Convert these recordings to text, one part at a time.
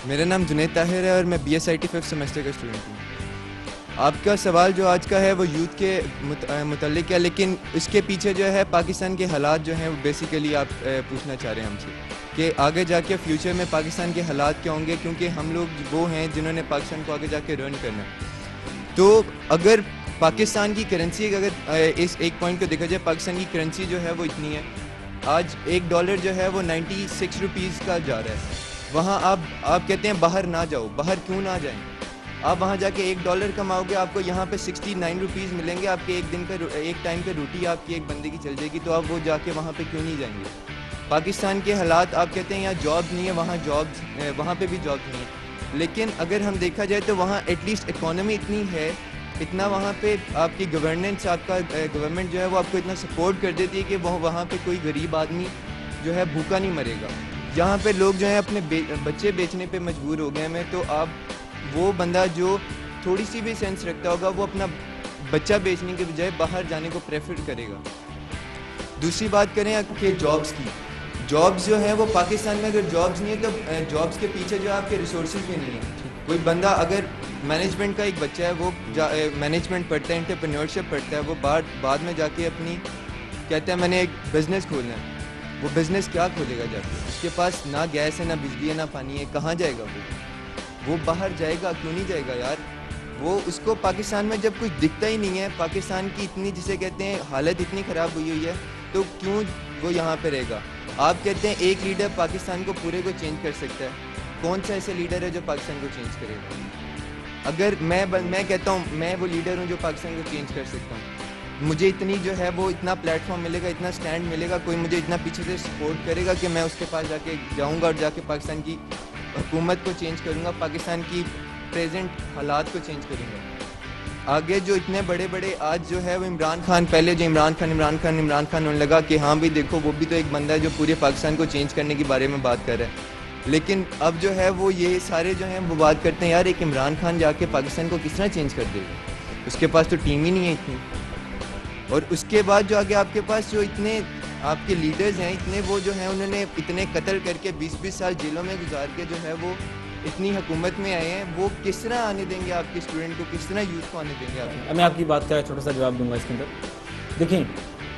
میرا نام جنید طاہر ہے اور میں B S I T 5th semester کا اسٹوڈنٹ ہوں. آپ کا سوال جو آج کا ہے وہ یوتھ کے متعلق ہے, لیکن اس کے پیچھے جو ہے پاکستان کے حالات جو ہیں وہ بیسیکلی آپ پوچھنا چاہ رہے ہیں ہم سے کہ آگے جا کے فیوچر میں پاکستان کے حالات کیا ہوں گے, کیونکہ ہم لوگ وہ ہیں جنہوں نے پاکستان کو آگے جا کے رن کرنا. تو اگر پاکستان کی کرنسی, اگر اس ایک پوائنٹ کو دیکھا جائے, پاکستان کی کرنسی جو ہے وہ اتنی ہے, آج $1 جو ہے وہ 96 روپیز کا جا رہا ہے. وہاں آپ کہتے ہیں باہر نہ جاؤ, باہر کیوں نہ جائیں؟ آپ وہاں جا کے $1 کماؤ گے, آپ کو یہاں پہ 69 روپیز ملیں گے, آپ کے ایک ٹائم کا روٹی آپ کی ایک بندے کی چل جائے گی, تو آپ وہ جا کے وہاں پہ کیوں نہیں جائیں گے؟ پاکستان کے حالات, آپ کہتے ہیں یہاں جاب نہیں ہے, وہاں پہ بھی جاب نہیں ہے, لیکن اگر ہم دیکھا جائے تو وہاں ایٹ لیسٹ اکانومی اتنی ہے, اتنا وہاں پہ آپ کی گورننس, آپ کا گورنمنٹ جو ہے وہ آپ کو اتنا سپورٹ کر دیتی ہے کہ وہاں پہ کوئی غریب آدمی جو ہے بھوکا نہیں مرے گا. یہاں پہ لوگ جو ہیں اپنے بچے بیچنے پہ مجبور ہو گئے ہیں, تو آپ وہ بندہ جو تھوڑی سی بھی سینس رکھتا ہوگا وہ اپنا بچہ بیچنے کے بجائے باہر جانے کو پریفر کرے گا. دوسری بات کریں کہ جابس کی, جابس جو ہیں وہ پاکستان میں اگر جابس نہیں ہے تو جابس کے پیچھے جو آپ کے ریسورسز بھی نہیں ہیں. کوئی بندہ اگر مینجمنٹ کا ایک بچہ ہے, وہ مینجمنٹ پڑھتا ہے, انٹرپرینیورشپ پڑھتا ہے, وہ بعد میں جا کے اپنی کہتا ہے میں نے ایک بزنس کھولنا ہے, وہ بزنس کیا کھولے گا جا کے؟ اس کے پاس نہ گیس ہے, نہ بجلی ہے, نہ پانی ہے, کہاں جائے گا وہ باہر جائے گا, کیوں نہیں جائے گا یار؟ وہ اس کو پاکستان میں جب کچھ دکھتا ہی نہیں ہے, پاکستان کی اتنی جسے کہتے ہیں حالت اتنی خراب ہوئی ہے, تو کیوں وہ یہاں پہ رہے گا؟ آپ کہتے ہیں ایک لیڈر پاکستان کو پورے کو چینج کر سکتا ہے, کون سا ایسے لیڈر ہے جو پاکستان کو چینج کرے گا؟ اگر میں کہتا ہوں میں وہ لیڈر ہوں جو پاکستان کو چینج کر سکتا ہوں, مجھے اتنی جو ہے وہ اتنا پلیٹ فارم ملے گا, اتنا سٹینڈ ملے گا, کوئی مجھے اتنا پیچھے سے سپورٹ کرے گا کہ میں اس کے پاس جا کے جاؤں گا اور جا کے پاکستان کی حکومت کو چینج کروں گا, پاکستان کی پریزنٹ حالات کو چینج کروں گا. آگے جو اتنے بڑے آج جو ہے وہ عمران خان, پہلے جو عمران خان ہونے لگا کہ ہاں بھی دیکھو وہ بھی تو ایک بندہ ہے جو پورے پاکستان کو چینج کرنے کے بارے میں بات کر رہا ہے, لیکن اب جو ہے وہ یہ سارے جو ہیں وہ بات کرتے ہیں یار ایک عمران خان جا کے پاکستان کو کس طرح چینج کر دے گا, اس کے پاس تو ٹیم ہی نہیں ہے اتنی. اور اس کے بعد جو آگے آپ کے پاس جو اتنے آپ کے لیڈرز ہیں, اتنے وہ جو ہیں انہوں نے اتنے قتل کر کے 20-20 سال جیلوں میں گزار کے جو ہے وہ اتنی حکومت میں آئے ہیں, وہ کس طرح آنے دیں گے آپ کے اسٹوڈنٹ کو, کس طرح یوتھ کو آنے دیں گے آپ؟ میں آپ کی بات کا چھوٹا سا جواب دوں گا اس کے اندر. دیکھیں,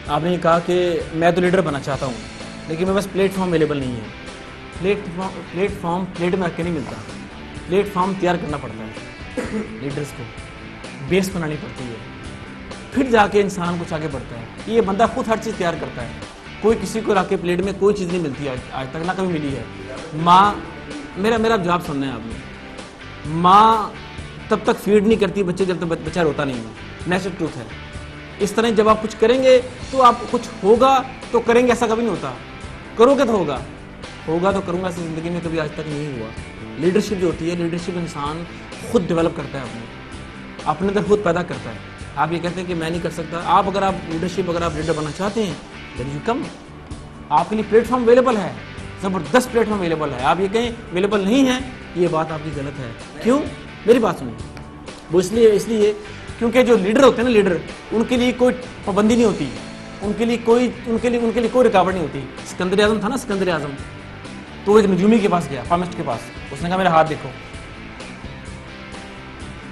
آپ نے یہ کہا کہ میں تو لیڈر بننا چاہتا ہوں, لیکن میرے پاس پلیٹ فارم اویلیبل نہیں ہے. پلیٹ فارم پلیٹ میں رکھ کے نہیں ملتا, پلیٹ فارم تیار کرنا پڑتا ہے, لیڈرز کو بیس بنانی پڑتی ہے, پھر جا کے انسان کچھ آگے بڑھتا ہے. یہ بندہ خود ہر چیز تیار کرتا ہے, کوئی کسی کو لا کے پلیٹ میں کوئی چیز نہیں ملتی آج تک, نہ کبھی ملی ہے. ماں, میرا جواب سننا ہے آپ نے, ماں تب تک فیڈ نہیں کرتی بچے جب تک بچہ روتا نہیں ہے, نیچرل ٹروتھ ہے. اس طرح جب آپ کچھ کریں گے تو آپ کچھ ہوگا تو کریں گے, ایسا کبھی نہیں ہوتا. کرو گے تو ہوگا تو کروں گا, ایسی زندگی میں کبھی آج تک نہیں ہوا. لیڈرشپ جو ہوتی ہے, لیڈرشپ انسان خود ڈیولپ کرتا ہے, اپنے اندر خود پیدا کرتا ہے. آپ یہ کہتے ہیں کہ میں نہیں کر سکتا, اگر آپ لیڈر بننا چاہتے ہیں دین یو کم, آپ کے لیے پلیٹ فارم اویلیبل ہے, زبردست پلیٹ فارم اویلیبل ہے. آپ یہ کہیں اویلیبل نہیں ہے, یہ بات آپ کی غلط ہے. کیوں؟ میری بات سنیں. وہ اس لیے کیونکہ جو لیڈر ہوتے ہیں نا, لیڈر, ان کے لیے کوئی پابندی نہیں ہوتی, ان کے لیے کوئی رکاوٹ نہیں ہوتی. سکندر اعظم تھا نا, سکندر اعظم, تو ایک نجومی کے پاس گیا, پامسٹ کے پاس. اس نے کہا میرا ہاتھ دیکھو.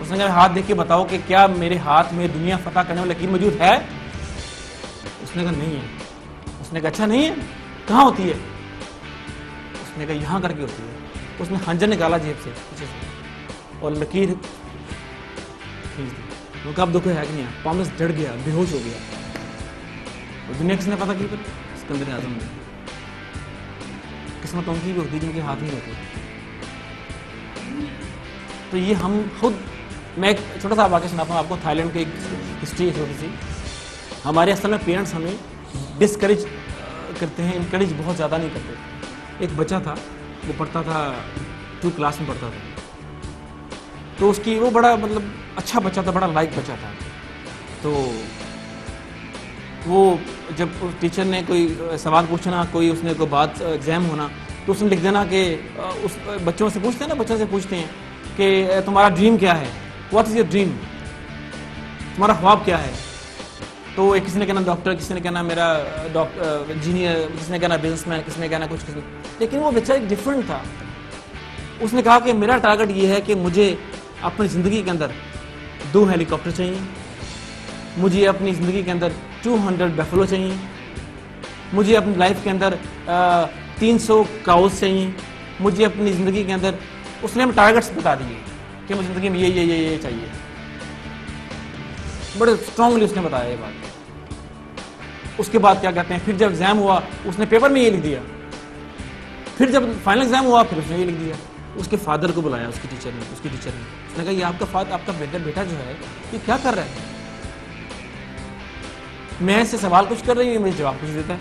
اس نے کہا ہاتھ دیکھ کے بتاؤ کہ کیا میرے ہاتھ میں دنیا فتح کرنے والا لکیر موجود ہے؟ اس نے کہا نہیں ہے. اس نے کہا اچھا نہیں ہے, کہاں ہوتی ہے؟ اس نے کہا یہاں کر کے ہوتی ہے. اس نے خنجر نکالا جیب سے پیچھے سے اور لکیر کھینچ دی. وہ کہا اب دیکھو ہے کہ نہیں ہے. پامس ڈر گیا, بے ہوش ہو گیا. اور دنیا کس نے پتہ کی؟ پھر سکندر اعظم نے. قسمت ان کی بھی ہوتی جن کے ہاتھ نہیں ہوتے. تو یہ ہم خود, میں ایک چھوٹا سا واقعہ سناتا ہوں آپ کو. تھائی لینڈ کی ایک ہسٹری ہے چھوٹی سی. ہمارے اصل میں پیرنٹس ہمیں ڈسکریج کرتے ہیں, انکریج بہت زیادہ نہیں کرتے. ایک بچہ تھا, وہ پڑھتا تھا 2 کلاس میں پڑھتا تھا, تو اس کی وہ بڑا اچھا بچہ تھا, بڑا لائک بچہ تھا. تو وہ جب ٹیچر نے کوئی سوال پوچھنا, کوئی اس نے کوئی بات ایگزام ہونا, تو اس نے لکھ دینا کہ اس بچوں سے پوچھتے ہیں کہ تمہارا ڈریم کیا ہے, واٹ از یور ڈریم, تمہارا خواب کیا ہے. تو کسی نے کہنا ڈاکٹر, کسی نے کہنا میرا انجینئر, کسی نے کہنا بزنس مین, کسی نے کہنا کچھ. لیکن وہ بچہ ایک ڈفرینٹ تھا. اس نے کہا کہ میرا ٹارگٹ یہ ہے کہ مجھے اپنی زندگی کے اندر 2 ہیلی کاپٹر چاہیے, مجھے اپنی زندگی کے اندر 200 بیفلو چاہیے, مجھے اپنی لائف کے اندر 300 کاؤز چاہیے, مجھے اپنی زندگی کے اندر, اس نے ہم ٹارگٹس بتا دیے کہ مجھے زندگی میں یہ چاہیے. بڑے اسٹرانگلی اس نے بتایا یہ بات. اس کے بعد کیا کہتے ہیں, پھر جب ایگزام ہوا اس نے پیپر میں یہ لکھ دیا, پھر جب فائنل ایگزام ہوا پھر اس نے یہ لکھ دیا. اس کے فادر کو بلایا اس کی ٹیچر نے, اس نے کہا یہ آپ کا بیٹا جو ہے یہ کیا کر رہا ہے, میں اس سے سوال کچھ کر رہی ہوں, مجھے جواب کچھ دیتا ہے.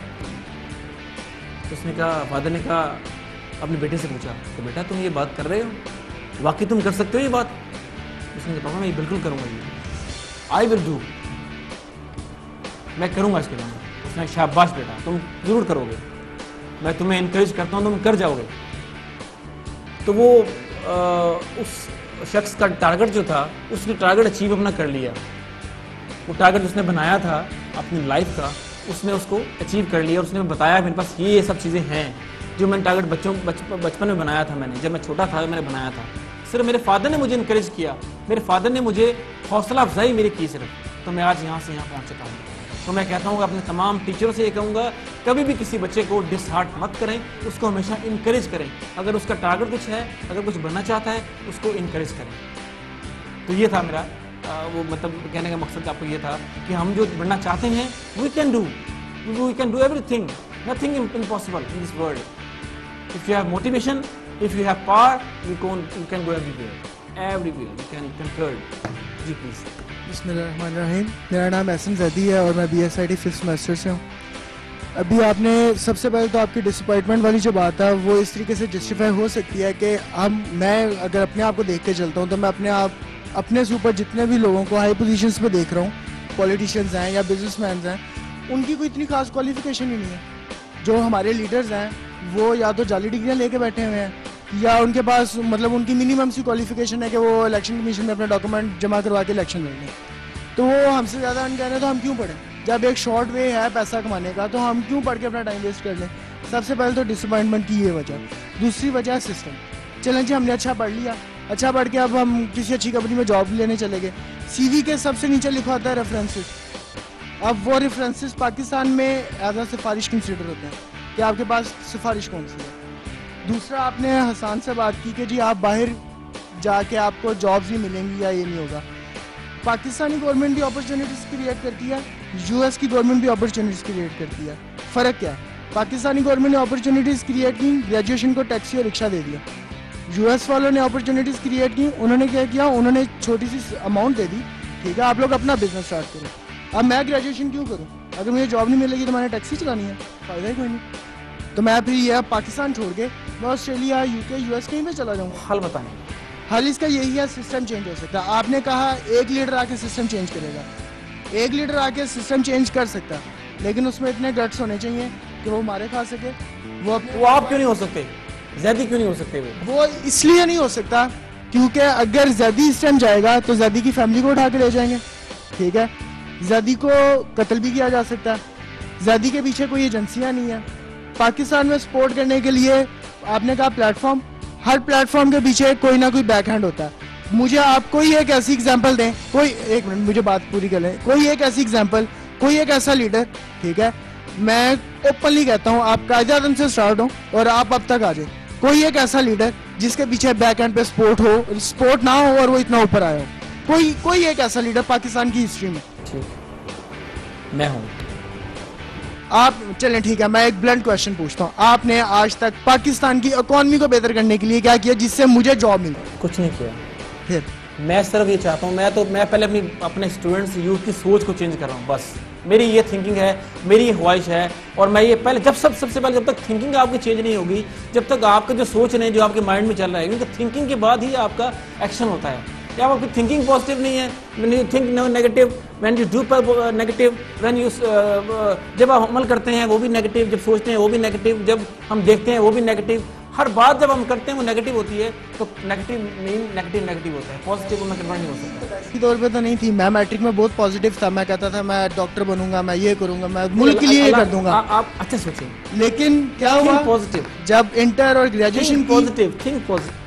اس نے کہا, فادر نے کہا اپنے بیٹے سے پوچھا کہ بیٹا تم یہ بات کر رہے ہو, واقعی تم کر سکتے ہو یہ بات؟ اس نے کہا پاپا میں یہ بالکل کروں گا, یہ آئی ول ڈو, میں کروں گا اس کے بعد. اس نے شاباش بیٹا تم ضرور کرو گے, میں تمہیں انکریج کرتا ہوں, تم کر جاؤ گے. تو وہ اس شخص کا ٹارگٹ جو تھا, اس نے ٹارگٹ اچیو اپنا کر لیا. وہ ٹارگٹ اس نے بنایا تھا اپنی لائف کا, اس نے اس کو اچیو کر لیا. اور اس نے بتایا میرے پاس یہ سب چیزیں ہیں جو میں نے ٹارگٹ بچپن میں بنایا تھا. میں نے جب میں چھوٹا تھا میں نے بنایا تھا. صرف میرے فادر نے مجھے انکریج کیا, میرے فادر نے مجھے حوصلہ افزائی میری کی صرف, تو میں آج یہاں سے یہاں پہنچ چکا ہوں. تو میں کہتا ہوں کہ اپنے تمام ٹیچروں سے یہ کہوں گا, کبھی بھی کسی بچے کو ڈس ہارٹ مت کریں, اس کو ہمیشہ انکریج کریں. اگر اس کا ٹارگٹ کچھ ہے, اگر کچھ بننا چاہتا ہے, اس کو انکریج کریں. تو یہ تھا میرا وہ مطلب کہنے کا مقصد آپ کو یہ تھا کہ ہم جو بننا چاہتے ہیں we can do everything, nothing impossible in this world. If you have motivation, if you have power, you can go everywhere, you can conquer. جی پلیز. بسم اللہ الرحمن الرحیم. میرا نام احسن زیدی ہے اور میں B S I T 5th semester سے ہوں. ابھی آپ نے سب سے پہلے تو آپ کی ڈسپوائنٹمنٹ والی جو بات ہے وہ اس طریقے سے جسٹیفائی ہو سکتی ہے کہ میں اگر اپنے آپ کو دیکھ کے چلتا ہوں تو میں اپنے سے اوپر جتنے بھی لوگوں کو ہائی پوزیشنز پہ دیکھ رہا ہوں, پولیٹیشینز ہیں یا بزنس مینز ہیں, ان کی کوئی اتنی خاص کوالیفیکیشن ہی نہیں ہے. جو ہمارے لیڈرز ہیں وہ یا تو جعلی ڈگریاں لے کے بیٹھے ہوئے ہیں, یا ان کے پاس مطلب ان کی منیمم سی کوالیفیکیشن ہے کہ وہ الیکشن کمیشن میں اپنے ڈاکومنٹ جمع کروا کے الیکشن لڑ لیں. تو وہ ہم سے زیادہ کہہ رہے ہیں تو ہم کیوں پڑھیں؟ جب ایک شارٹ وے ہے پیسہ کمانے کا تو ہم کیوں پڑھ کے اپنا ٹائم ویسٹ کر لیں؟ سب سے پہلے تو ڈسپوائنٹمنٹ کی یہ وجہ. دوسری وجہ ہے سسٹم. چلیں جی ہم نے اچھا پڑھ لیا, اچھا پڑھ کے اب ہم کسی اچھی کمپنی میں جاب لینے چلے گئے, سی وی کے سب سے نیچے لکھا ہوتا ہے ریفرنسز. اب وہ ریفرنسز پاکستان میں ایز اے سفارش کنسیڈر ہوتے ہیں کہ آپ کے پاس سفارش کون سی ہے. دوسرا آپ نے حسان سے بات کی کہ جی آپ باہر جا کے آپ کو جابز ہی ملیں گی یا یہ نہیں ہوگا. پاکستانی گورنمنٹ بھی اپرچونیٹیز کریٹ کرتی ہے, یو ایس کی گورنمنٹ بھی اپرچونیٹیز کریٹ کرتی ہے. فرق کیا ہے؟ پاکستانی گورنمنٹ نے اپرچونیٹیز کریٹ کی, گریجویشن کو ٹیکسی اور رکشہ دے دیا. یو ایس والوں نے اپرچونیٹیز کریٹ کی, انہوں نے کیا کیا, انہوں نے چھوٹی سی اماؤنٹ دے دی, ٹھیک ہے آپ لوگ اپنا بزنس اسٹارٹ کرو. اب میں گریجویشن کیوں کروں؟ اگر مجھے جاب نہیں ملے گی تو میں نے ٹیکسی چلانی ہے, فائدہ ہی کوئی نہیں. تو میں پھر یہ پاکستان چھوڑ کے میں آسٹریلیا, یو کے, یو ایس کہیں پہ چلا جاؤں گا. حل بتائیں. حل اس کا یہی ہے, سسٹم چینج ہو سکتا ہے. آپ نے کہا ایک لیڈر آ کے سسٹم چینج کرے گا. ایک لیڈر آ کے سسٹم چینج کر سکتا ہے, لیکن اس میں اتنے گٹس ہونے چاہیے کہ وہ مارے کھا سکے. وہ آپ کیوں نہیں ہو سکتے؟ زیدی کیوں نہیں ہو سکتے؟ وہ اس لیے نہیں ہو سکتا کیونکہ اگر زیدی اس ٹائم جائے گا تو زیدی کی فیملی کو اٹھا کے لے جائیں گے, ٹھیک ہے. زیدی کو قتل بھی کیا جا سکتا ہے. زیدی کے پیچھے کوئی ایجنسیاں نہیں ہیں. پاکستان میں سپورٹ کرنے کے لیے آپ نے کہا پلیٹ فارم, ہر پلیٹ فارم کے پیچھے کوئی نہ کوئی بیک ہینڈ ہوتا ہے. مجھے آپ کوئی ایک ایسی ایگزامپل دیں, کوئی ایک منٹ مجھے بات پوری کر لیں, کوئی ایک ایسی ایگزامپل, کوئی ایک ایسا لیڈر, ٹھیک ہے, میں اوپنلی کہتا ہوں آپ قائد اعظم سے اسٹارٹ ہوں اور آپ اب تک آ جائیں, کوئی ایک ایسا لیڈر جس کے پیچھے بیک ہینڈ پہ سپورٹ ہو, سپورٹ نہ ہو اور وہ اتنا اوپر آیا ہو, کوئی ایک ایسا لیڈر پاکستان کی ہسٹری میں. ٹھیک میں ہوں. آپ چلیں ٹھیک ہے, میں ایک بلنٹ کویشچن پوچھتا ہوں, آپ نے آج تک پاکستان کی اکانومی کو بہتر کرنے کے لیے کیا کیا جس سے مجھے جاب ملے؟ کچھ نہیں کیا. پھر میں صرف یہ چاہتا ہوں, میں پہلے اپنے اسٹوڈنٹس یوتھ کی سوچ کو چینج کر رہا ہوں, بس میری یہ تھنکنگ ہے, میری یہ خواہش ہے. اور میں یہ پہلے سب سے پہلے جب تک تھنکنگ آپ کی چینج نہیں ہوگی, جب تک آپ کا جو سوچ ہے جو آپ کے مائنڈ میں چل رہا ہے, کیونکہ تھنکنگ کے بعد ہی آپ کا ایکشن ہوتا ہے. جب آپ کی تھنکنگ پازیٹیو نہیں ہے, when you think negative, when you do negative, when you جب آپ عمل کرتے ہیں وہ بھی نیگیٹو, جب سوچتے ہیں وہ بھی نیگیٹو, جب ہم دیکھتے ہیں وہ بھی نیگیٹو, ہر بات جب ہم کرتے ہیں وہ نیگیٹو ہوتی ہے, تو نیگیٹو ہوتا ہے, پازیٹیو میں کنورٹ نہیں ہو سکتا. اسی طور پہ تو نہیں تھی, میں میٹرک میں بہت پازیٹیو تھا, میں کہتا تھا میں ڈاکٹر بنوں گا, میں یہ کروں گا, میں ملک کے لیے یہ کر دوں گا. آپ اچھا سوچیں, لیکن کیا ہوا پازیٹیو, جب انٹر اور graduation positive, think positive.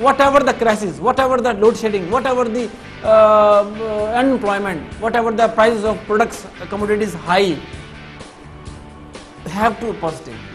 whatever the crisis, whatever the load shedding, whatever the unemployment, whatever the prices of products, commodities high, have to positive,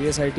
BSIT